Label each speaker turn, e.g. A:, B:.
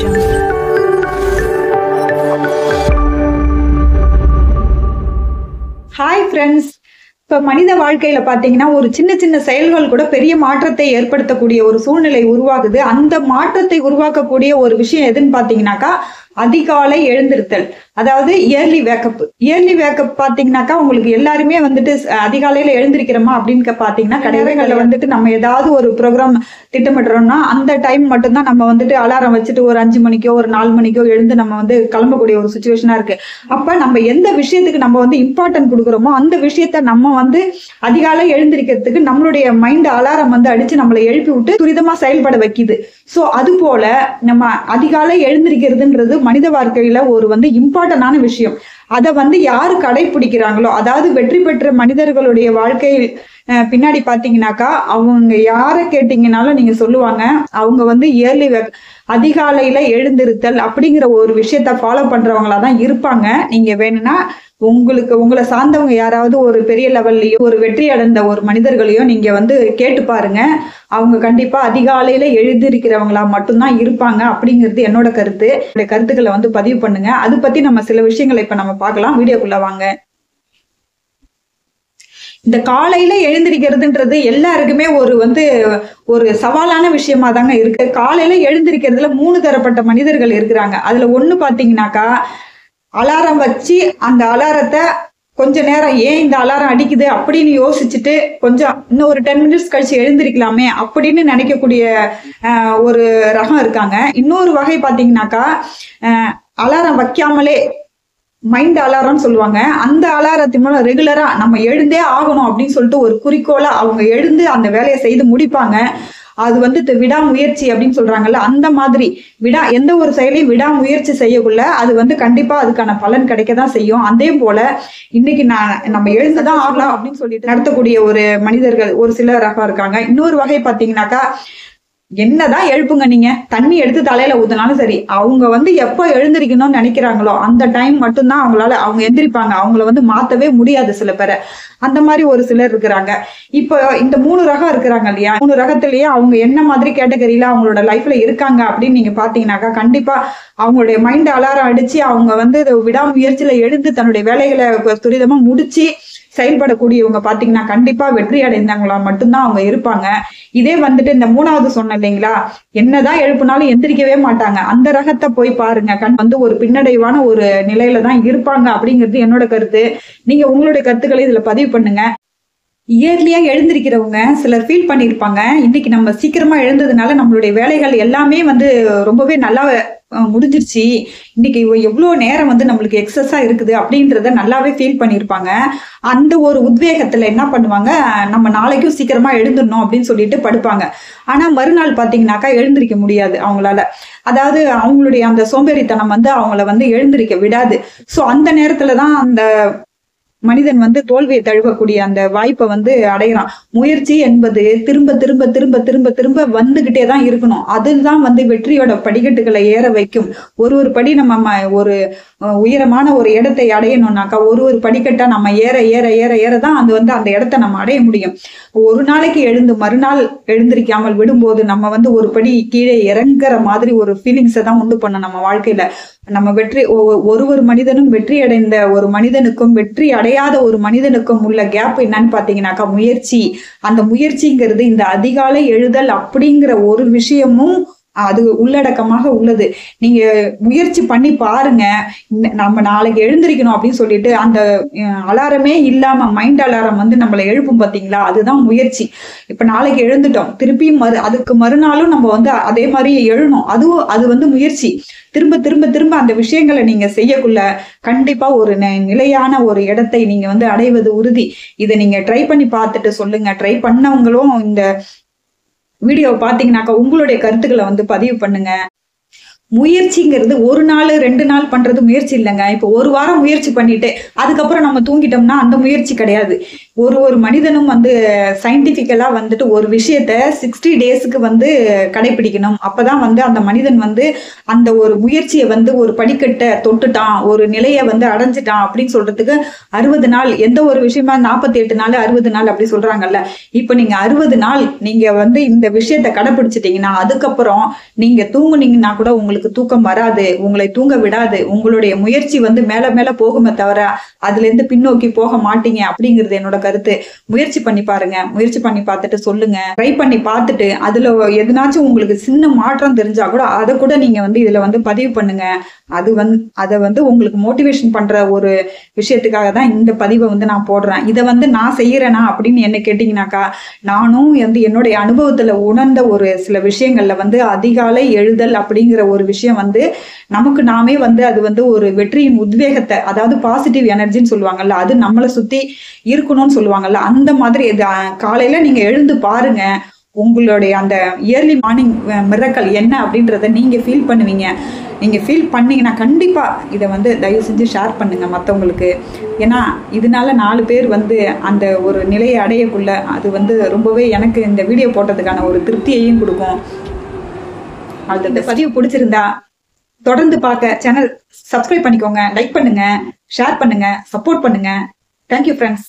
A: jungle.
B: Hi friends. இப்போ மனித வாழ்க்கையில பார்த்தீங்கன்னா ஒரு சின்ன சின்ன செயல்கள் கூட பெரிய மாற்றத்தை ஏற்படுத்தக்கூடிய ஒரு சூழ்நிலை உருவாகுது. அந்த மாற்றத்தை உருவாக்கக்கூடிய ஒரு விஷயம் எதுன்னு பார்த்தீங்கன்னாக்கா அதிகாலை எழுந்திருத்தல், அதாவது இயர்லி வேக்கப். இயர்லி வேக்கப் பார்த்தீங்கன்னாக்கா உங்களுக்கு எல்லாருமே வந்துட்டு அதிகாலையில எழுந்திருக்கிறோமா அப்படின்னு பார்த்தீங்கன்னா நேரங்களில் வந்துட்டு நம்ம ஏதாவது ஒரு ப்ரோக்ராம் திட்டமிடுறோம்னா அந்த டைம் மட்டும்தான் நம்ம வந்துட்டு அலாரம் வச்சுட்டு ஒரு 5 மணிக்கோ ஒரு 4 மணிக்கோ எழுந்து நம்ம வந்து கிளம்பக்கூடிய ஒரு சுச்சுவேஷனா இருக்கு. அப்ப நம்ம எந்த விஷயத்துக்கு நம்ம வந்து இம்பார்ட்டன்ட் கொடுக்குறோமோ அந்த விஷயத்த நம்ம வந்து அதிகாலை எழுந்திருக்கிறதுக்கு நம்மளுடைய மைண்ட் அலாரம் வந்து அடிச்சு நம்மளை எழுப்பி விட்டு துரிதமா செயல்பட வைக்குது. ஸோ அது போல நம்ம அதிகாலை எழுந்திருக்கிறதுன்றது மனித வாழ்க்கையில ஒரு வந்து இம்பார்ட்டன்டான விஷயம். அதை வந்து யாரு கடைபிடிக்கிறாங்களோ, அதாவது வெற்றி பெற்ற மனிதர்களுடைய வாழ்க்கை பின்னாடி பாத்தீங்கன்னாக்கா அவங்க யாரை கேட்டீங்கன்னாலும் நீங்க சொல்லுவாங்க அவங்க வந்து இயர்லி அதிகாலையில எழுந்திருத்தல் அப்படிங்கிற ஒரு விஷயத்த ஃபாலோ பண்றவங்களா தான் இருப்பாங்க. நீங்க வேணும்னா உங்களை சார்ந்தவங்க யாராவது ஒரு பெரிய லெவல்லையோ ஒரு வெற்றி அடைந்த ஒரு மனிதர்களையோ நீங்க வந்து கேட்டு பாருங்க. அவங்க கண்டிப்பா அதிகாலையில எழுந்திருக்கிறவங்களா மட்டும்தான் இருப்பாங்க அப்படிங்கிறது என்னோட கருத்து. கருத்துக்களை வந்து பதிவு பண்ணுங்க. அது பத்தி நம்ம சில விஷயங்களை இப்ப நம்ம பார்க்கலாம். வீடியோக்குள்ள வாங்க. இந்த காலையில எழுந்திருக்கிறதுன்றது எல்லாருக்குமே ஒரு சவாலான விஷயமா தாங்க இருக்கு. காலையில எழுந்திருக்கிறதுல 3 தரப்பட்ட மனிதர்கள் இருக்கிறாங்க. அதுல ஒண்ணு பாத்தீங்கன்னாக்கா அலாரம் வச்சு அந்த அலாரத்தை கொஞ்ச நேரம் ஏன் இந்த அலாரம் அடிக்குது அப்படின்னு யோசிச்சுட்டு கொஞ்சம் இன்னும் ஒரு 10 மினிட்ஸ் கழிச்சு எழுந்திருக்கலாமே அப்படின்னு நினைக்கக்கூடிய ஒரு ரகம் இருக்காங்க. இன்னொரு வகை பாத்தீங்கன்னாக்கா அலாரம் வைக்காமலே மைண்ட் அலாரம்னு சொல்லுவாங்க. அந்த அலாரத்தின் மூலம் ரெகுலரா நம்ம எழுந்தே ஆகணும் அப்படின்னு சொல்லிட்டு ஒரு குறிக்கோளா அவங்க எழுந்து அந்த வேலையை செய்து முடிப்பாங்க. அது வந்து விடாமுயற்சி அப்படின்னு சொல்றாங்கல்ல, அந்த மாதிரி எந்த ஒரு செயலையும் விடாமுயற்சி செய்யக்குள்ள அது வந்து கண்டிப்பா அதுக்கான பலன் கிடைக்கதான் செய்யும். அதே போல இன்னைக்கு நம்ம எழுந்துதான் ஆகலாம் அப்படின்னு சொல்லிட்டு நடத்தக்கூடிய ஒரு மனிதர்கள் ஒரு சில ரகம் இருக்காங்க. இன்னொரு வகை பாத்தீங்கன்னாக்கா என்னதான் எழுப்புங்க, நீங்க தண்ணி எடுத்து தலையில ஊத்தினாலும் சரி, அவங்க வந்து எப்ப எழுந்திருக்கணும்னு நினைக்கிறாங்களோ அந்த டைம் மட்டும்தான் அவங்க எந்திரிப்பாங்க. அவங்கள வந்து மாத்தவே முடியாது சில பேரை. அந்த மாதிரி ஒரு சிலர் இருக்கிறாங்க. இப்போ இந்த 3 ரகம் இருக்கிறாங்க இல்லையா, 3 ரகத்திலேயே அவங்க என்ன மாதிரி கேட்டகரியில அவங்களோட லைஃப்ல இருக்காங்க அப்படின்னு நீங்க பாத்தீங்கன்னாக்கா கண்டிப்பா அவங்களுடைய மைண்ட் அலாரம் அடிச்சு அவங்க வந்து விடாமுயற்சியில எழுந்து தன்னுடைய வேலைகளை துரிதமா முடிச்சு செயல்படக்கூடியவங்க பாத்தீங்கன்னா கண்டிப்பா வெற்றி அடைந்தவங்களா மட்டும்தான் அவங்க இருப்பாங்க. இதே வந்துட்டு இந்த 3வது சொன்ன இல்லைங்களா, என்னதான் எழுப்புனாலும் எந்திரிக்கவே மாட்டாங்க, அந்த ரகத்தை போய் பாருங்க. வந்து ஒரு பின்னடைவான ஒரு நிலையில தான் இருப்பாங்க அப்படிங்கிறது என்னோட கருத்து. நீங்க உங்களுடைய கருத்துக்களை இதுல பதிவு பண்ணுங்க. இயர்லியா எழுந்திருக்கிறவங்க சிலர் ஃபீல் பண்ணியிருப்பாங்க, இன்னைக்கு நம்ம சீக்கிரமா எழுந்ததுனால நம்மளுடைய வேலைகள் எல்லாமே வந்து ரொம்பவே நல்லா முடிஞ்சிருச்சு, இன்னைக்கு எவ்வளோ நேரம் வந்து நம்மளுக்கு எக்ஸஸா இருக்குது அப்படின்றத நல்லாவே ஃபீல் பண்ணியிருப்பாங்க. அந்த ஒரு உத்வேகத்துல என்ன பண்ணுவாங்க, நம்ம நாளைக்கும் சீக்கிரமா எழுந்துடணும் அப்படின்னு சொல்லிட்டு படுப்பாங்க. ஆனா மறுநாள் பாத்தீங்கன்னாக்கா எழுந்திருக்க முடியாது அவங்களால. அதாவது அவங்களுடைய அந்த சோம்பேறித்தனம் வந்து அவங்கள வந்து எழுந்திருக்க விடாது. ஸோ அந்த நேரத்துலதான் அந்த மனிதன் வந்து தோல்வியை தழுவக்கூடிய அந்த வாய்ப்பை வந்து அடைகிறான். முயற்சி என்பது திரும்ப திரும்ப திரும்ப திரும்ப திரும்ப வந்துகிட்டே தான் இருக்கணும். அதுதான் வந்து வெற்றியோட படிக்கட்டுகளை ஏற வைக்கும். ஒரு படி நம்ம ஒரு உயரமான ஒரு இடத்தை அடையணும்னாக்கா ஒரு படிக்கட்டா நம்ம ஏற ஏற ஏற ஏறதான் அது வந்து அந்த இடத்த நம்ம அடைய முடியும். ஒரு நாளைக்கு எழுந்து மறுநாள் எழுந்திருக்காமல் விடும்போது நம்ம வந்து ஒரு படி கீழே இறங்குற மாதிரி ஒரு ஃபீலிங்ஸை தான் உண்டு பண்ணும் நம்ம வாழ்க்கையில. நம்ம ஒரு மனிதனும் வெற்றி அடைந்த ஒரு மனிதனுக்கும் வெற்றி அடையாத ஒரு மனிதனுக்கும் உள்ள கேப் என்னன்னு பாத்தீங்கன்னாக்கா முயற்சி. அந்த முயற்சிங்கிறது இந்த அதிகாலை எழுதல் அப்படிங்கிற ஒரு விஷயமும் அது உள்ளடக்கமாக உள்ளது. நீங்க முயற்சி பண்ணி பாருங்க. நம்ம நாளைக்கு எழுந்திருக்கணும் அப்படின்னு சொல்லிட்டு அந்த அலாரமே இல்லாம மைண்ட் அலாரம் வந்து நம்மளை எழுப்பும் பாத்தீங்களா, அதுதான் முயற்சி. இப்ப நாளைக்கு எழுந்துட்டோம், திருப்பியும் அதுக்கு மறுநாளும் நம்ம வந்து அதே மாதிரி எழணும், அது வந்து முயற்சி. திரும்ப திரும்ப திரும்ப அந்த விஷயங்களை நீங்க செய்யக்குள்ள கண்டிப்பா ஒரு நிலையான ஒரு இடத்தை நீங்க வந்து அடைவது உறுதி. இதை நீங்க ட்ரை பண்ணி பார்த்துட்டு சொல்லுங்க. ட்ரை பண்ணவங்களும் இந்த வீடியோவை பாத்தீங்கன்னாக்கா உங்களுடைய கருத்துக்களை வந்து பதிவு பண்ணுங்க. முயற்சிங்கிறது 1 நாள் 2 நாள் பண்றது முயற்சி இல்லைங்க. இப்போ 1 வாரம் முயற்சி பண்ணிட்டு அதுக்கப்புறம் நம்ம தூங்கிட்டோம்னா அந்த முயற்சி கிடையாது. ஒரு மனிதனும் வந்து சயின்டிபிக்கலா வந்துட்டு ஒரு விஷயத்த 60 டேஸ்க்கு வந்து கடைபிடிக்கணும். அப்பதான் வந்து அந்த மனிதன் வந்து அந்த ஒரு முயற்சியை வந்து ஒரு படிக்கட்டை தொட்டுட்டான், ஒரு நிலையை வந்து அடைஞ்சிட்டான் அப்படின்னு சொல்றதுக்கு 60 நாள். எந்த ஒரு விஷயமா 48 நாள் 60 நாள் அப்படி சொல்றாங்கல்ல. இப்ப நீங்க 60 நாள் நீங்க வந்து இந்த விஷயத்த கடைபிடிச்சிட்டீங்கன்னா அதுக்கப்புறம் நீங்க தூங்குனீங்கன்னா கூட உங்களுக்கு உங்களுக்கு தூக்கம் வராது, உங்களை தூங்க விடாது, உங்களுடைய முயற்சி வந்து மேல மேல போகுமே தவிர அதுல இருந்து பின்னோக்கி போக மாட்டீங்க அப்படிங்கிறது என்னோட கருத்து. முயற்சி பண்ணி பாருங்க. முயற்சி பண்ணி பார்த்துட்டு சொல்லுங்க. ட்ரை பண்ணி பார்த்துட்டு அதுல எதுனாச்சும் உங்களுக்கு சின்ன மாற்றம் தெரிஞ்சா கூட அதை கூட நீங்க வந்து இதுல வந்து பதிவு பண்ணுங்க. அதை வந்து உங்களுக்கு மோட்டிவேஷன் பண்ற ஒரு விஷயத்துக்காக தான் இந்த பதிவை வந்து நான் போடுறேன். இதை வந்து நான் செய்யறேனா அப்படின்னு என்ன கேட்டீங்கன்னாக்கா, நானும் வந்து என்னுடைய அனுபவத்துல உணர்ந்த ஒரு சில விஷயங்கள்ல வந்து அதிகாலை எழுதல் அப்படிங்கிற ஒரு விஷயம் வந்து நமக்கு நாமே வந்து அது வந்து ஒரு வெற்றியின் உத்வேகத்தை, அதாவது பாசிட்டிவ் எனர்ஜின்னு சொல்லுவாங்கல்ல, அது நம்மளை சுத்தி இருக்கணும்னு சொல்லுவாங்கல்ல, அந்த மாதிரி காலையில நீங்க எழுந்து பாருங்க. உங்களுடைய அந்த இயர்லி மார்னிங் மிரக்கல் என்ன அப்படின்றத நீங்க ஃபீல் பண்ணுவீங்க. நீங்க ஃபீல் பண்ணீங்கன்னா கண்டிப்பா இதை வந்து தயவு செஞ்சு ஷேர் பண்ணுங்க மற்றவங்களுக்கு. ஏன்னா இதனால 4 பேர் வந்து அந்த ஒரு நிலையை அடையக்குள்ள அது வந்து ரொம்பவே எனக்கு இந்த வீடியோ போட்டதுக்கான ஒரு திருப்தியையும் கொடுக்கும். அது இந்த பதிவு பிடிச்சிருந்தா தொடர்ந்து பார்க்க சேனல் சப்ஸ்கிரைப் பண்ணிக்கோங்க, லைக் பண்ணுங்க, ஷேர் பண்ணுங்க, சப்போர்ட் பண்ணுங்க. Thank you friends.